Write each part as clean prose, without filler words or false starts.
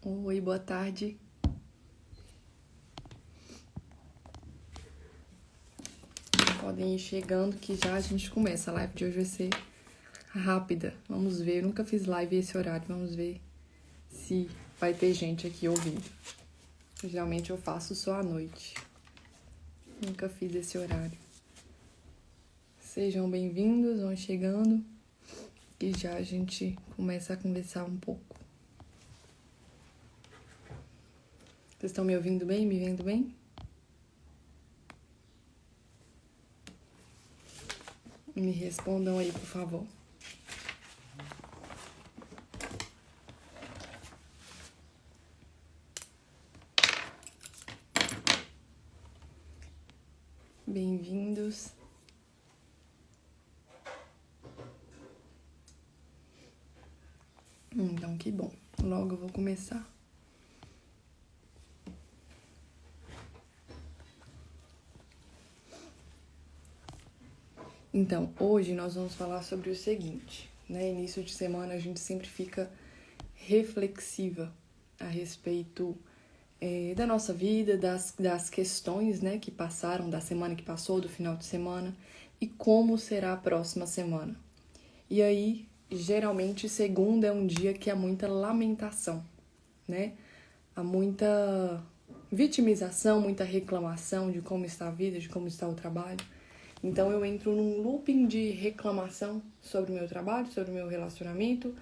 Oi, boa tarde. Podem ir chegando que já a gente começa. A live de hoje vai ser rápida. Vamos ver, eu nunca fiz live esse horário. Vamos ver se vai ter gente aqui ouvindo. Geralmente eu faço só à noite. Nunca fiz esse horário. Sejam bem-vindos, vão chegando que já a gente começa a conversar um pouco. Vocês estão me ouvindo bem? Me vendo bem? Me respondam aí, por favor. Bem-vindos. Então, que bom. Logo eu vou começar. Então, hoje nós vamos falar sobre o seguinte, né? Início de semana a gente sempre fica reflexiva a respeito da nossa vida, das questões, né, que passaram, da semana que passou, do final de semana, e como será a próxima semana. E aí, geralmente, segunda é um dia que há muita lamentação, né? Há muita vitimização, muita reclamação de como está a vida, de como está o trabalho. Então eu entro num looping de reclamação sobre o meu trabalho, sobre o meu relacionamento.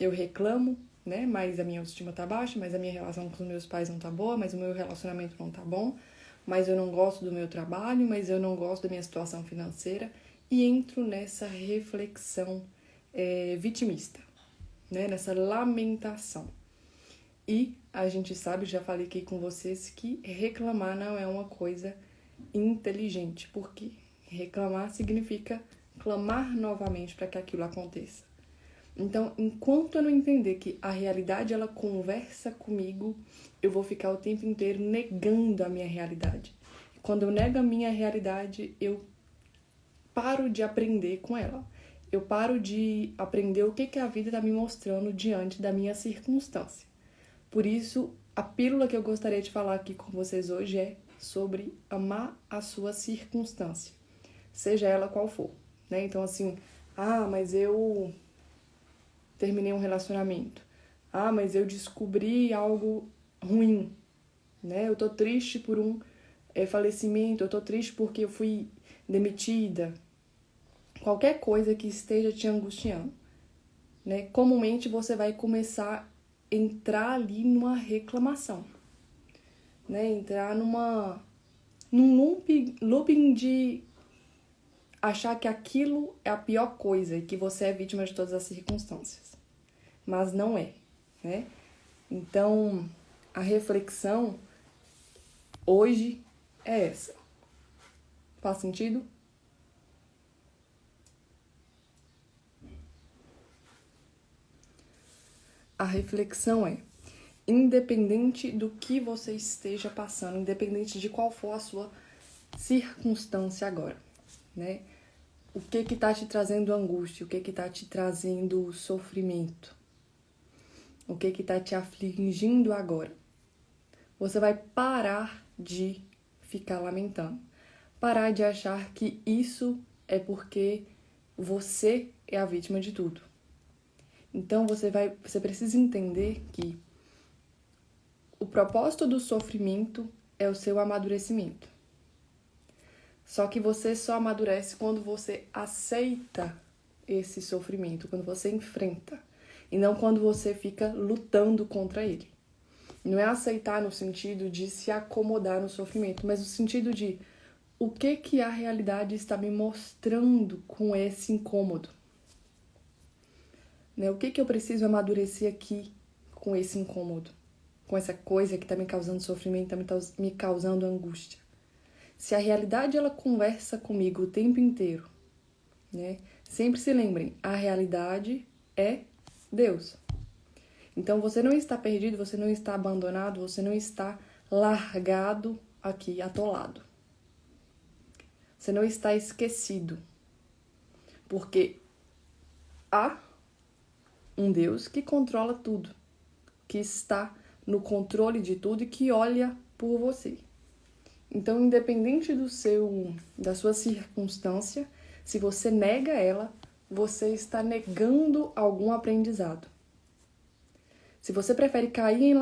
Eu reclamo, né? Mas a minha autoestima tá baixa, mas a minha relação com os meus pais não tá boa, mas o meu relacionamento não tá bom, mas eu não gosto do meu trabalho, mas eu não gosto da minha situação financeira. E entro nessa reflexão vitimista, né? Nessa lamentação. E a gente sabe, já falei aqui com vocês, que reclamar não é uma coisa inteligente, porque reclamar significa clamar novamente para que aquilo aconteça. Então, enquanto eu não entender que a realidade ela conversa comigo, eu vou ficar o tempo inteiro negando a minha realidade. Quando eu nego a minha realidade, eu paro de aprender com ela. Eu paro de aprender o que a vida está me mostrando diante da minha circunstância. Por isso, a pílula que eu gostaria de falar aqui com vocês hoje é sobre amar a sua circunstância, seja ela qual for, né? Então, assim, mas eu terminei um relacionamento. Mas eu descobri algo ruim, né? Eu tô triste por um falecimento, eu tô triste porque eu fui demitida. Qualquer coisa que esteja te angustiando, né? Comumente você vai começar a entrar ali numa reclamação, né? Entrar num looping de achar que aquilo é a pior coisa e que você é vítima de todas as circunstâncias. Mas não é, né? Então, a reflexão hoje é essa. Faz sentido? A reflexão é: independente do que você esteja passando, independente de qual for a sua circunstância agora, né? O que está te trazendo angústia? O que está te trazendo sofrimento? O que está te afligindo agora? Você vai parar de ficar lamentando. Parar de achar que isso é porque você é a vítima de tudo. Então você precisa entender que o propósito do sofrimento é o seu amadurecimento. Só que você só amadurece quando você aceita esse sofrimento, quando você enfrenta, e não quando você fica lutando contra ele. Não é aceitar no sentido de se acomodar no sofrimento, mas no sentido de o que a realidade está me mostrando com esse incômodo. Né? O que eu preciso amadurecer aqui com esse incômodo, com essa coisa que está me causando sofrimento, está me causando angústia. Se a realidade ela conversa comigo o tempo inteiro, né? Sempre se lembrem, a realidade é Deus. Então você não está perdido, você não está abandonado, você não está largado aqui, atolado. Você não está esquecido. Porque há um Deus que controla tudo. que está no controle de tudo e que olha por você. Então, independente da sua circunstância, se você nega ela, você está negando algum aprendizado. Se você prefere cair em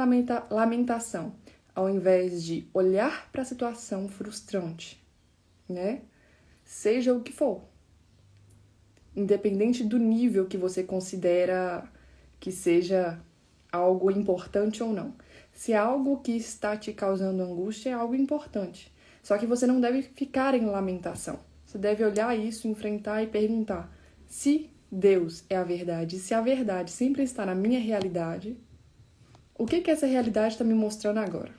lamentação, ao invés de olhar para a situação frustrante, né? Seja o que for, independente do nível que você considera que seja algo importante ou não. Se é algo que está te causando angústia, é algo importante. Só que você não deve ficar em lamentação. Você deve olhar isso, enfrentar e perguntar: se Deus é a verdade, se a verdade sempre está na minha realidade, o que essa realidade está me mostrando agora?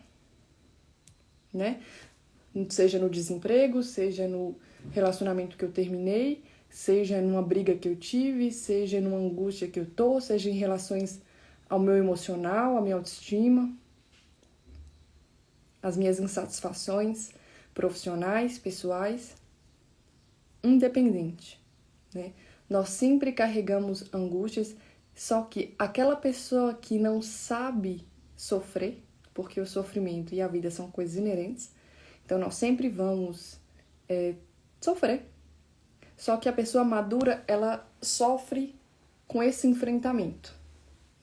Né? Seja no desemprego, seja no relacionamento que eu terminei, seja numa briga que eu tive, seja numa angústia que eu tô, seja em relações ao meu emocional, à minha autoestima, as minhas insatisfações profissionais, pessoais, independente, né? Nós sempre carregamos angústias, só que aquela pessoa que não sabe sofrer, porque o sofrimento e a vida são coisas inerentes, então nós sempre vamos sofrer. Só que a pessoa madura, ela sofre com esse enfrentamento,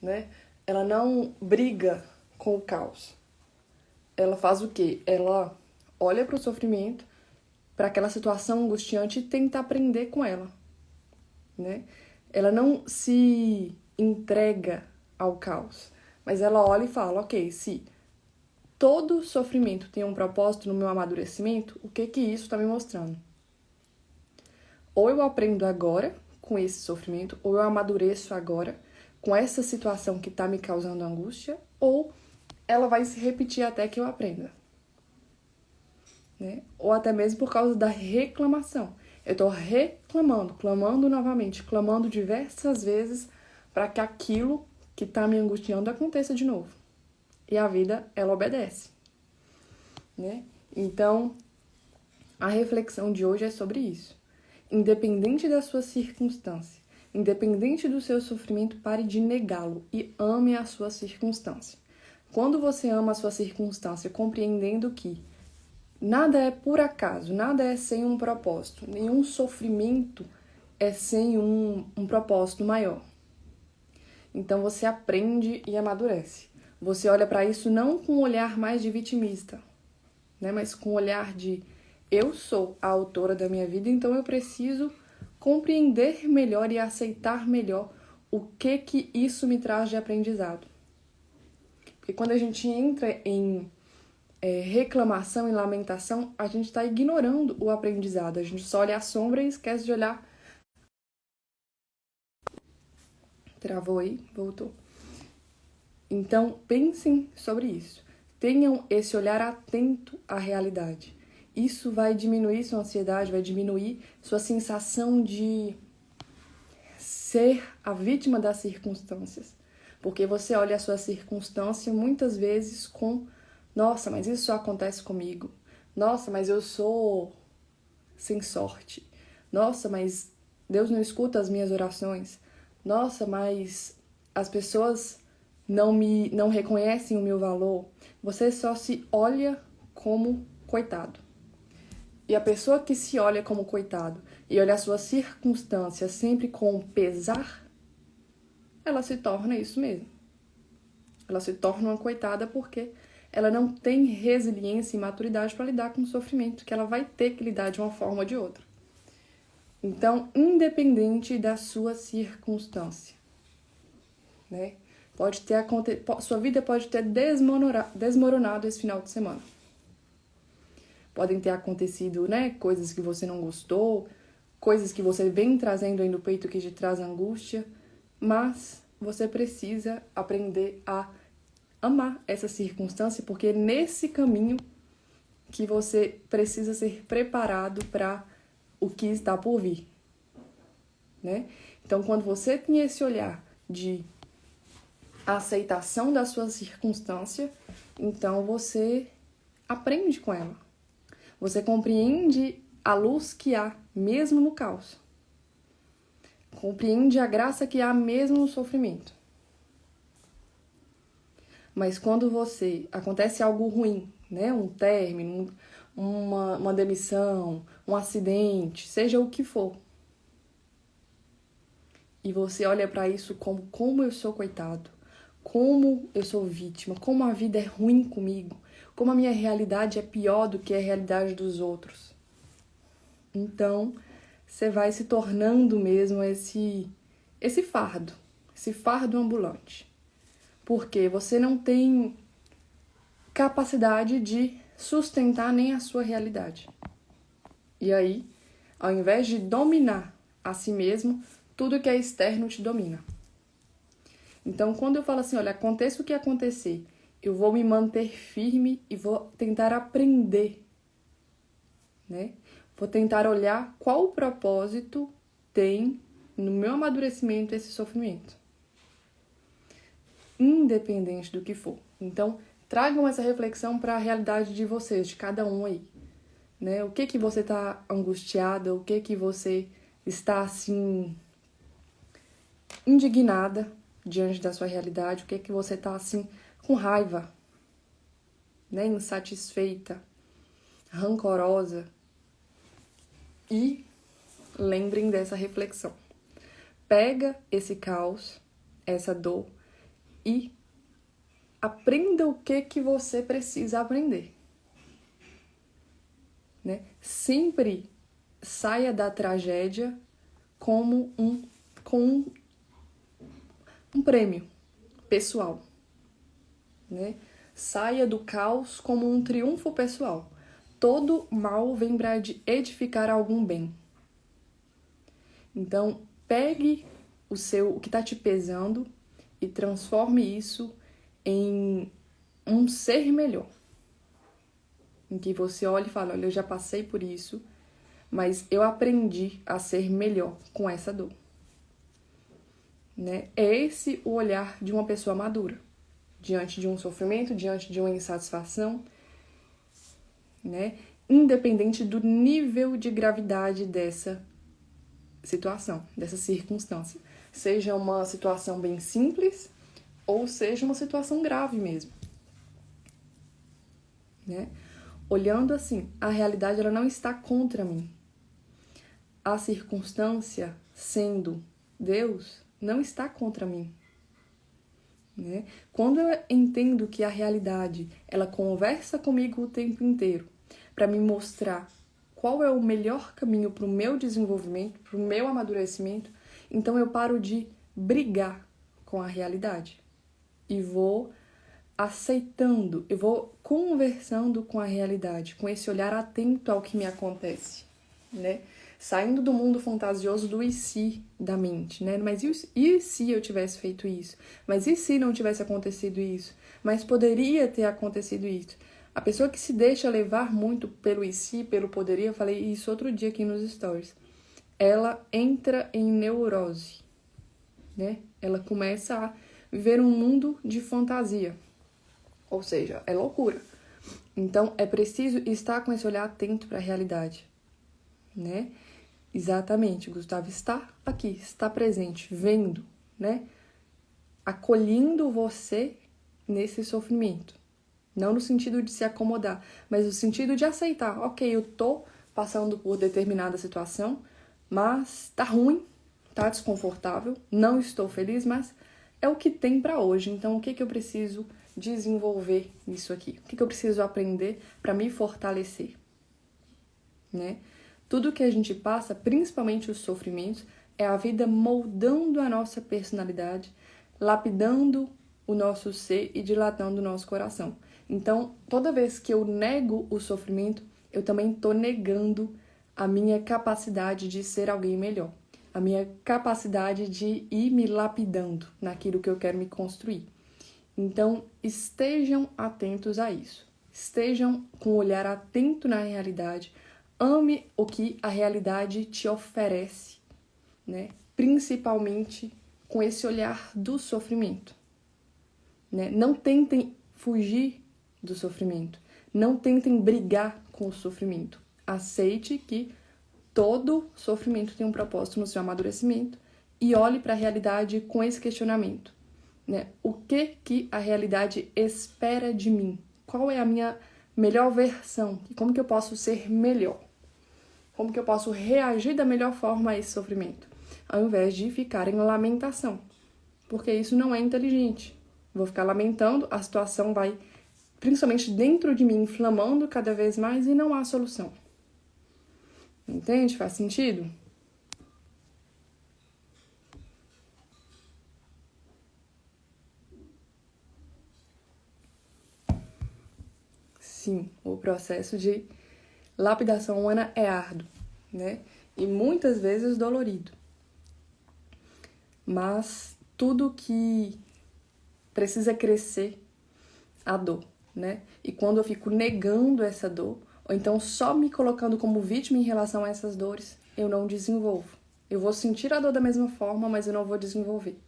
né? Ela não briga com o caos. Ela faz o quê? Ela olha para o sofrimento, para aquela situação angustiante e tenta aprender com ela, né? Ela não se entrega ao caos, mas ela olha e fala: ok, se todo sofrimento tem um propósito no meu amadurecimento, o que isso está me mostrando? Ou eu aprendo agora com esse sofrimento, ou eu amadureço agora com essa situação que está me causando angústia, ou ela vai se repetir até que eu aprenda. Né? Ou até mesmo por causa da reclamação. Eu estou reclamando, clamando novamente, clamando diversas vezes para que aquilo que está me angustiando aconteça de novo. E a vida, ela obedece. Né? Então, a reflexão de hoje é sobre isso. Independente da sua circunstância, independente do seu sofrimento, pare de negá-lo e ame a sua circunstância. Quando você ama a sua circunstância, compreendendo que nada é por acaso, nada é sem um propósito, nenhum sofrimento é sem um propósito maior. Então você aprende e amadurece. Você olha para isso não com um olhar mais de vitimista, né, mas com um olhar de: eu sou a autora da minha vida, então eu preciso compreender melhor e aceitar melhor o que isso me traz de aprendizado. Porque quando a gente entra em reclamação e lamentação, a gente está ignorando o aprendizado. A gente só olha a sombra e esquece de olhar. Travou aí? Voltou. Então, pensem sobre isso. Tenham esse olhar atento à realidade. Isso vai diminuir sua ansiedade, vai diminuir sua sensação de ser a vítima das circunstâncias. Porque você olha a sua circunstância muitas vezes com: nossa, mas isso só acontece comigo. Nossa, mas eu sou sem sorte. Nossa, mas Deus não escuta as minhas orações. Nossa, mas as pessoas não reconhecem o meu valor. Você só se olha como coitado. E a pessoa que se olha como coitado e olha a sua circunstância sempre com pesar, ela se torna isso mesmo. Ela se torna uma coitada porque ela não tem resiliência e maturidade para lidar com o sofrimento que ela vai ter que lidar de uma forma ou de outra. Então, independente da sua circunstância, né? Sua vida pode ter desmoronado esse final de semana. Podem ter acontecido, né, coisas que você não gostou, coisas que você vem trazendo aí no peito que te traz angústia, mas você precisa aprender a amar essa circunstância, porque é nesse caminho que você precisa ser preparado para o que está por vir, né? Então, quando você tem esse olhar de aceitação da sua circunstância, então você aprende com ela. Você compreende a luz que há mesmo no caos. Compreende a graça que há mesmo no sofrimento. Mas quando acontece algo ruim, né? Um término, uma demissão, um acidente, seja o que for. E você olha para isso como eu sou coitado, como eu sou vítima, como a vida é ruim comigo, como a minha realidade é pior do que a realidade dos outros. Então, você vai se tornando mesmo esse fardo ambulante. Porque você não tem capacidade de sustentar nem a sua realidade. E aí, ao invés de dominar a si mesmo, tudo que é externo te domina. Então, quando eu falo assim, olha, aconteça o que acontecer, eu vou me manter firme e vou tentar aprender, né? Vou tentar olhar qual propósito tem no meu amadurecimento esse sofrimento. Independente do que for. Então, tragam essa reflexão para a realidade de vocês, de cada um aí. Né? O que você está angustiada, o que você está, assim, indignada diante da sua realidade, o que você está, assim, com raiva, né? Insatisfeita, rancorosa. E lembrem dessa reflexão. Pega esse caos, essa dor, e aprenda o que você precisa aprender. Né? Sempre saia da tragédia como com um prêmio pessoal. Né? Saia do caos como um triunfo pessoal. Todo mal vem para edificar algum bem. Então, pegue o que está te pesando e transforme isso em um ser melhor. Em que você olhe e fala, olha, eu já passei por isso, mas eu aprendi a ser melhor com essa dor. Né? É esse o olhar de uma pessoa madura. Diante de um sofrimento, diante de uma insatisfação, né? Independente do nível de gravidade dessa situação, dessa circunstância. Seja uma situação bem simples ou seja uma situação grave mesmo. Né? Olhando assim, a realidade ela não está contra mim. A circunstância, sendo Deus, não está contra mim. Né? Quando eu entendo que a realidade ela conversa comigo o tempo inteiro para me mostrar qual é o melhor caminho para o meu desenvolvimento, para o meu amadurecimento, então eu paro de brigar com a realidade e vou aceitando, eu vou conversando com a realidade, com esse olhar atento ao que me acontece, né? Saindo do mundo fantasioso do e se da mente, né? Mas e se eu tivesse feito isso? Mas e se não tivesse acontecido isso? Mas poderia ter acontecido isso. A pessoa que se deixa levar muito pelo e se, pelo poderia, eu falei isso outro dia aqui nos stories, ela entra em neurose, né? Ela começa a viver um mundo de fantasia. Ou seja, é loucura. Então, é preciso estar com esse olhar atento para a realidade, né? Exatamente, Gustavo está aqui, está presente, vendo, né? Acolhendo você nesse sofrimento. Não no sentido de se acomodar, mas no sentido de aceitar. Ok, eu tô passando por determinada situação, mas tá ruim, tá desconfortável, não estou feliz, mas é o que tem para hoje. Então, o que eu preciso desenvolver nisso aqui? O que eu preciso aprender para me fortalecer? Né? Tudo que a gente passa, principalmente os sofrimentos, é a vida moldando a nossa personalidade, lapidando o nosso ser e dilatando o nosso coração. Então, toda vez que eu nego o sofrimento, eu também estou negando a minha capacidade de ser alguém melhor, a minha capacidade de ir me lapidando naquilo que eu quero me construir. Então, estejam atentos a isso. Estejam com o olhar atento na realidade. Ame o que a realidade te oferece, né? Principalmente com esse olhar do sofrimento. Né? Não tentem fugir do sofrimento. Não tentem brigar com o sofrimento. Aceite que todo sofrimento tem um propósito no seu amadurecimento e olhe para a realidade com esse questionamento. né? O que a realidade espera de mim? Qual é a minha melhor versão? E como que eu posso ser melhor? Como que eu posso reagir da melhor forma a esse sofrimento? Ao invés de ficar em lamentação. Porque isso não é inteligente. Vou ficar lamentando, a situação vai, principalmente dentro de mim, inflamando cada vez mais e não há solução. Entende? Faz sentido? Sim, o processo de lapidação humana é árduo, né? E muitas vezes dolorido. Mas tudo que precisa crescer, a dor, né? E quando eu fico negando essa dor, ou então só me colocando como vítima em relação a essas dores, eu não desenvolvo. Eu vou sentir a dor da mesma forma, mas eu não vou desenvolver.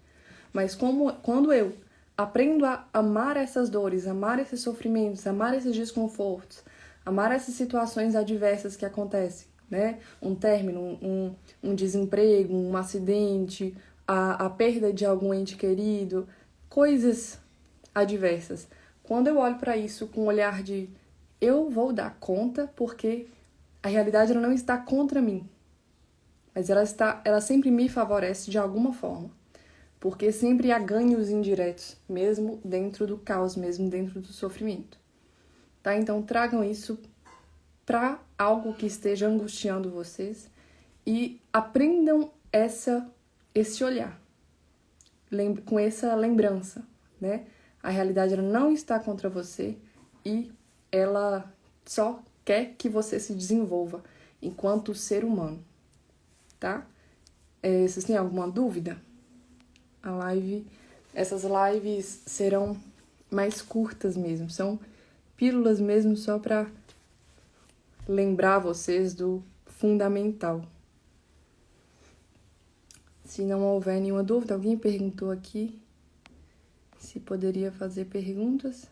Mas quando eu aprendo a amar essas dores, amar esses sofrimentos, amar esses desconfortos, amar essas situações adversas que acontecem, né? Um término, um desemprego, um acidente, a perda de algum ente querido, coisas adversas. Quando eu olho para isso com um olhar de eu vou dar conta, porque a realidade ela não está contra mim, mas ela sempre me favorece de alguma forma. Porque sempre há ganhos indiretos, mesmo dentro do caos, mesmo dentro do sofrimento. Tá? Então tragam isso para algo que esteja angustiando vocês e aprendam esse olhar, com essa lembrança, né? A realidade ela não está contra você e ela só quer que você se desenvolva enquanto ser humano, tá? Vocês têm alguma dúvida? Essas lives serão mais curtas mesmo, são pílulas mesmo só para lembrar vocês do fundamental. Se não houver nenhuma dúvida, alguém perguntou aqui se poderia fazer perguntas.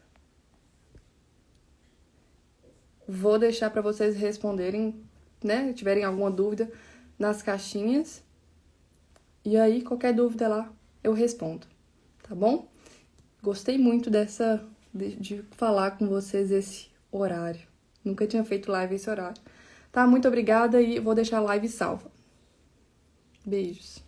Vou deixar para vocês responderem, né? Se tiverem alguma dúvida nas caixinhas. E aí, qualquer dúvida lá, eu respondo, tá bom? Gostei muito de falar com vocês esse horário. Nunca tinha feito live esse horário. Tá? Muito obrigada e vou deixar a live salva. Beijos.